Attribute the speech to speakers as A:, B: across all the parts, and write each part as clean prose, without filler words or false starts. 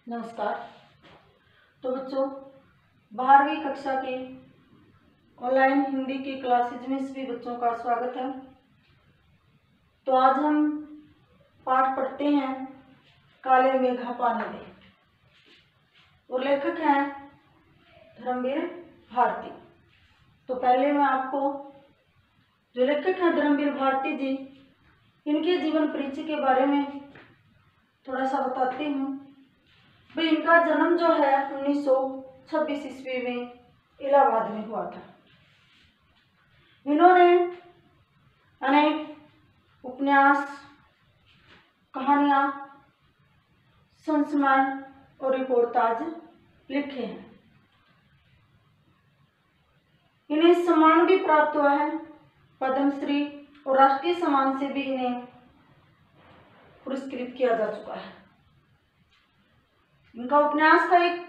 A: नमस्कार। तो बच्चों, 12वीं कक्षा के ऑनलाइन हिंदी की क्लासेज में सभी बच्चों का स्वागत है। तो आज हम पाठ पढ़ते हैं काले मेघा पानी दे और लेखक हैं धर्मवीर भारती। तो पहले मैं आपको जो लेखक हैं धर्मवीर भारती जी, इनके जीवन परिचय के बारे में थोड़ा सा बताती हूँ। भाई, इनका जन्म जो है 1926 ईस्वी में इलाहाबाद में हुआ था। इन्होंने अनेक उपन्यास, कहानियां, संस्मरण और रिपोर्टाज लिखे हैं। इन्हें सम्मान भी प्राप्त हुआ है, पद्मश्री और राष्ट्रीय सम्मान से भी इन्हें पुरस्कृत किया जा चुका है। इनका उपन्यास था एक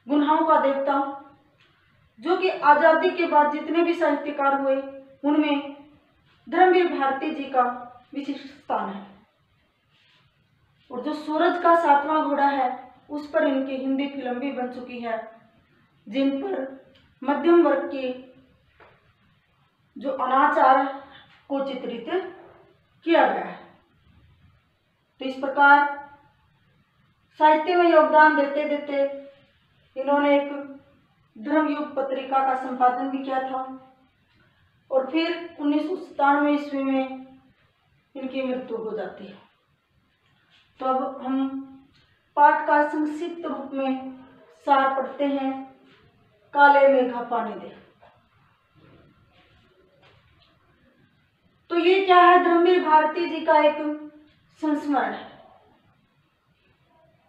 A: गुनाहों का देवता, जो कि आजादी के बाद जितने भी साहित्यकार हुए उनमें धर्मवीर भारती जी का विशिष्ट स्थान है। और जो सूरज का 7वां घोड़ा है, उस पर इनकी हिंदी फिल्म भी बन चुकी है, जिन पर मध्यम वर्ग के जो अनाचार को चित्रित किया गया है। तो इस प्रकार साहित्य में योगदान देते देते इन्होंने एक धर्मयुग पत्रिका का संपादन भी किया था और फिर 1997 ईस्वी में इनकी मृत्यु हो जाती है। तो अब हम पाठ का संक्षिप्त रूप में सार पढ़ते हैं। काले मेघा पानी दे। तो ये क्या है? धर्मवीर भारती जी का एक संस्मरण है,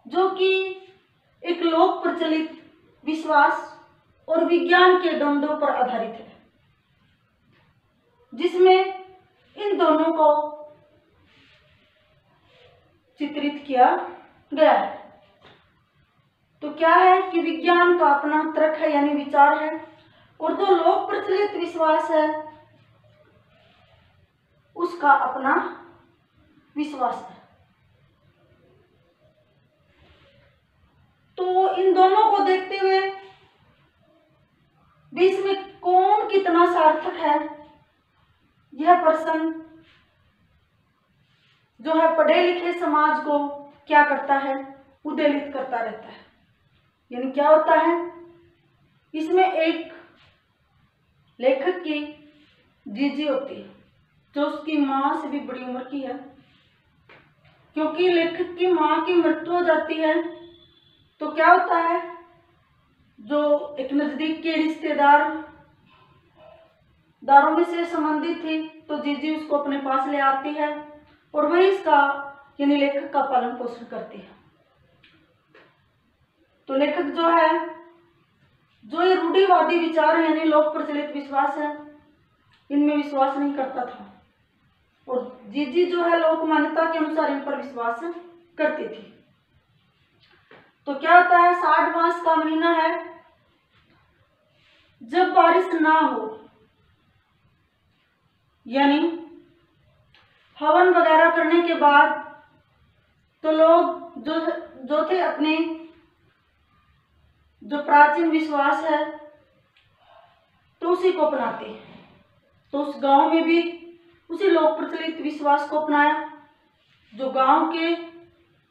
A: जो कि एक लोक प्रचलित विश्वास और विज्ञान के द्वंद्व पर आधारित है, जिसमें इन दोनों को चित्रित किया गया है। तो क्या है कि विज्ञान का अपना तर्क है, यानी विचार है, और जो लोक प्रचलित विश्वास है उसका अपना विश्वास है। तो इन दोनों को देखते हुए बीच में कौन कितना सार्थक है, यह प्रश्न जो है पढ़े लिखे समाज को क्या करता है, उद्वेलित करता रहता है। यानी क्या होता है, इसमें एक लेखक की जीजी होती है, जो उसकी मां से भी बड़ी उम्र की है। क्योंकि लेखक की मां की मृत्यु हो जाती है, तो क्या होता है, जो एक नजदीक के दारों में से संबंधित थी, तो जीजी उसको अपने पास ले आती है और वही इसका यानी लेखक का पालन पोषण करती है। तो लेखक जो है, जो ये रूढ़िवादी विचार है यानी लोक प्रचलित विश्वास है, इनमें विश्वास नहीं करता था, और जीजी जो है लोक मान्यता के अनुसार इन पर विश्वास करती थी। तो क्या होता है, 60 मास का महीना है, जब बारिश ना हो, यानी हवन वगैरह करने के बाद, तो लोग जो थे अपने जो प्राचीन विश्वास है तो उसी को अपनाते हैं। तो उस गांव में भी उसी लोक प्रचलित विश्वास को अपनाया। जो गांव के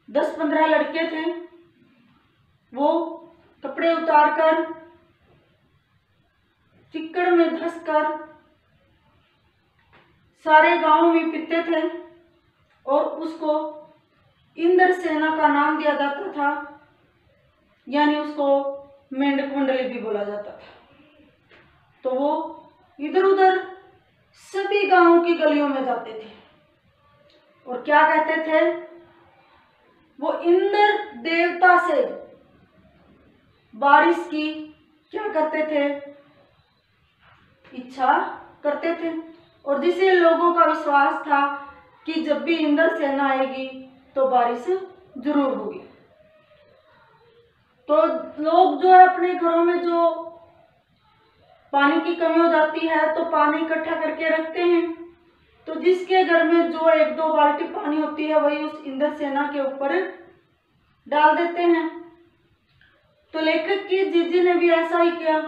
A: 10-15 लड़के थे, वो कपड़े उतारकर चिक्कड़ में धंसकर सारे गांव में पीते थे और उसको इंद्र सेना का नाम दिया जाता था, यानी उसको मेंढक मंडली भी बोला जाता था। तो वो इधर उधर सभी गांवों की गलियों में जाते थे और क्या कहते थे, वो इंद्र देवता से बारिश की क्या करते थे, इच्छा करते थे। और जिसे लोगों का विश्वास था कि जब भी इंद्र सेना आएगी तो बारिश जरूर होगी। तो लोग जो है अपने घरों में जो पानी की कमी हो जाती है, तो पानी इकट्ठा करके रखते हैं तो जिसके घर में जो 1-2 बाल्टी पानी होती है वही उस इंद्रसेना के ऊपर डाल देते हैं। तो लेखक की जीजी ने भी ऐसा ही किया,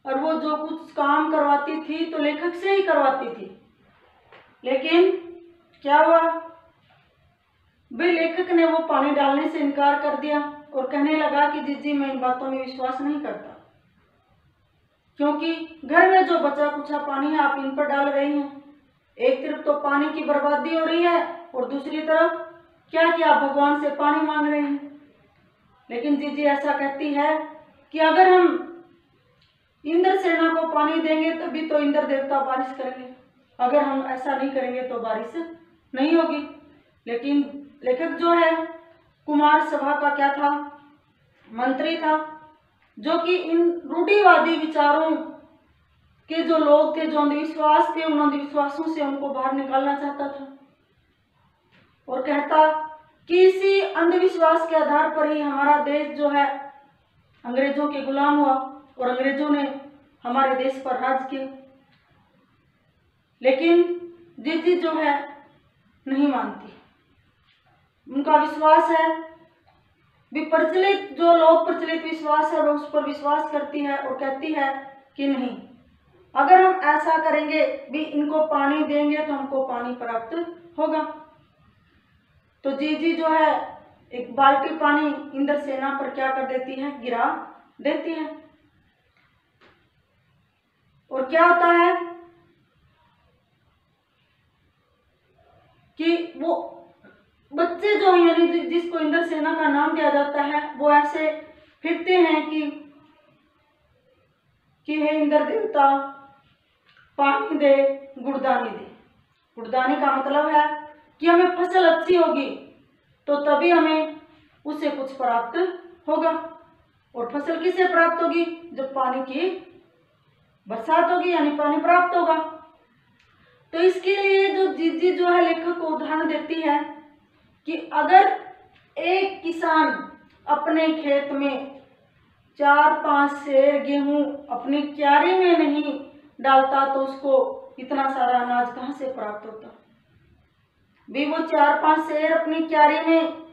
A: और वो जो कुछ काम करवाती थी तो लेखक से ही करवाती थी। लेकिन क्या हुआ, भाई लेखक ने वो पानी डालने से इनकार कर दिया और कहने लगा कि जीजी मैं इन बातों में विश्वास नहीं करता, क्योंकि घर में जो बचा कुचा पानी है आप इन पर डाल रही हैं। एक तरफ तो पानी की बर्बादी हो रही है और दूसरी तरफ क्या कि आप भगवान से पानी मांग रहे हैं। लेकिन जीजी ऐसा कहती है कि अगर हम इंद्र सेना को पानी देंगे तभी तो इंद्र देवता बारिश करेंगे, अगर हम ऐसा नहीं करेंगे तो बारिश नहीं होगी। लेकिन लेखक जो है कुमार सभा का क्या था, मंत्री था, जो कि इन रूढ़िवादी विचारों के जो लोग थे, जो अंधविश्वास थे, उन अंधविश्वासों से उनको बाहर निकालना चाहता था और कहता कि इसी अंधविश्वास के आधार पर ही हमारा देश जो है अंग्रेजों के गुलाम हुआ और अंग्रेजों ने हमारे देश पर राज किया। लेकिन जीजी जो है नहीं मानती, उनका विश्वास है भी प्रचलित जो लोग प्रचलित विश्वास है वो उस पर विश्वास करती है और कहती है कि नहीं, अगर हम ऐसा करेंगे भी इनको पानी देंगे तो हमको पानी प्राप्त होगा। तो जीजी जो है एक बाल्टी पानी इंद्रसेना पर क्या कर देती है, गिरा देती है। और क्या होता है कि वो बच्चे जो यानी जिसको इंद्रसेना का नाम दिया जाता है वो ऐसे फिरते हैं कि हे इंद्र देवता पानी दे, गुड़दानी दे। गुड़दानी का मतलब है कि हमें फसल अच्छी होगी तो तभी हमें उससे कुछ प्राप्त होगा। और फसल किसे प्राप्त होगी, जब पानी की बरसात होगी यानी पानी प्राप्त होगा। तो इसके लिए जो जीजी जो है लेखक को उदाहरण देती है कि अगर एक किसान अपने खेत में 4-5 सेर गेहूं अपनी क्यारी में नहीं डालता तो उसको इतना सारा अनाज कहां से प्राप्त होता। भी वो 4-5 सेर अपनी क्यारी में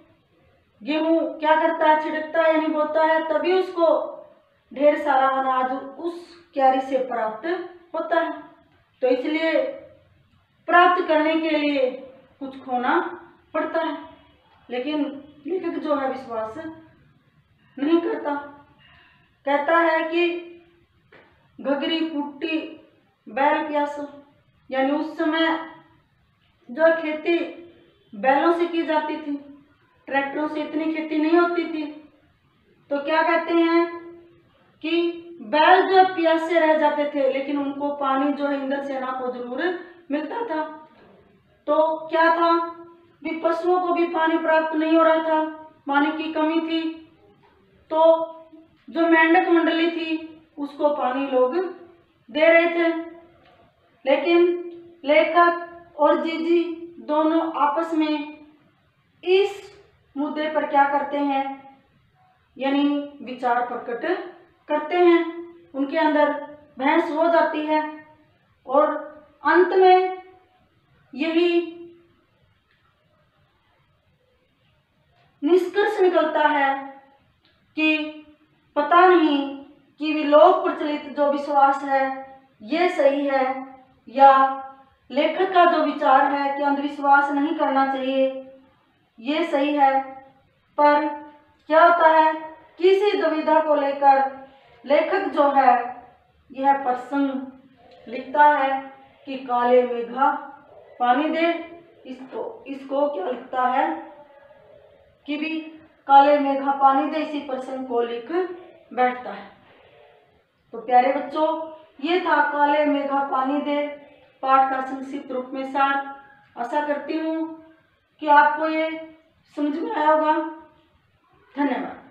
A: गेहूं क्या करता है, छिड़कता है यानी बोता है, तभी उसको ढेर सारा अनाज उस क्यारी से प्राप्त होता है। तो इसलिए प्राप्त करने के लिए कुछ खोना पड़ता है। लेकिन लेखक जो है विश्वास नहीं करता, कहता है कि घगरी फूटी बैल प्यासा, यानी उस समय जो खेती बैलों से की जाती थी, ट्रैक्टरों से इतनी खेती नहीं होती थी। तो क्या कहते हैं कि बैल जो प्यासे रह जाते थे, लेकिन उनको पानी जो है इंद्रसेना को जरूर मिलता था। तो क्या था भी पशुओं को भी पानी प्राप्त नहीं हो रहा था, पानी की कमी थी। तो जो मेंढक मंडली थी उसको पानी लोग दे रहे थे। लेकिन लेखक और जीजी दोनों आपस में इस मुद्दे पर क्या करते हैं, यानी विचार प्रकट करते हैं। उनके अंदर बहस हो जाती है और अंत में यही निष्कर्ष निकलता है कि पता नहीं कि भी लोक प्रचलित जो विश्वास है ये सही है या लेखक का जो विचार है कि अंधविश्वास नहीं करना चाहिए ये सही है। पर क्या होता है, किसी दुविधा को लेकर लेखक जो है यह प्रसंग लिखता है कि काले मेघा पानी दे। इसको क्या लिखता है कि भी काले मेघा पानी दे, इसी प्रसंग को लिख बैठता है। तो प्यारे बच्चों, ये था काले मेघा पानी दे पाठ का संक्षिप्त रूप में सार। आशा करती हूँ कि आपको ये समझ में आया होगा। धन्यवाद।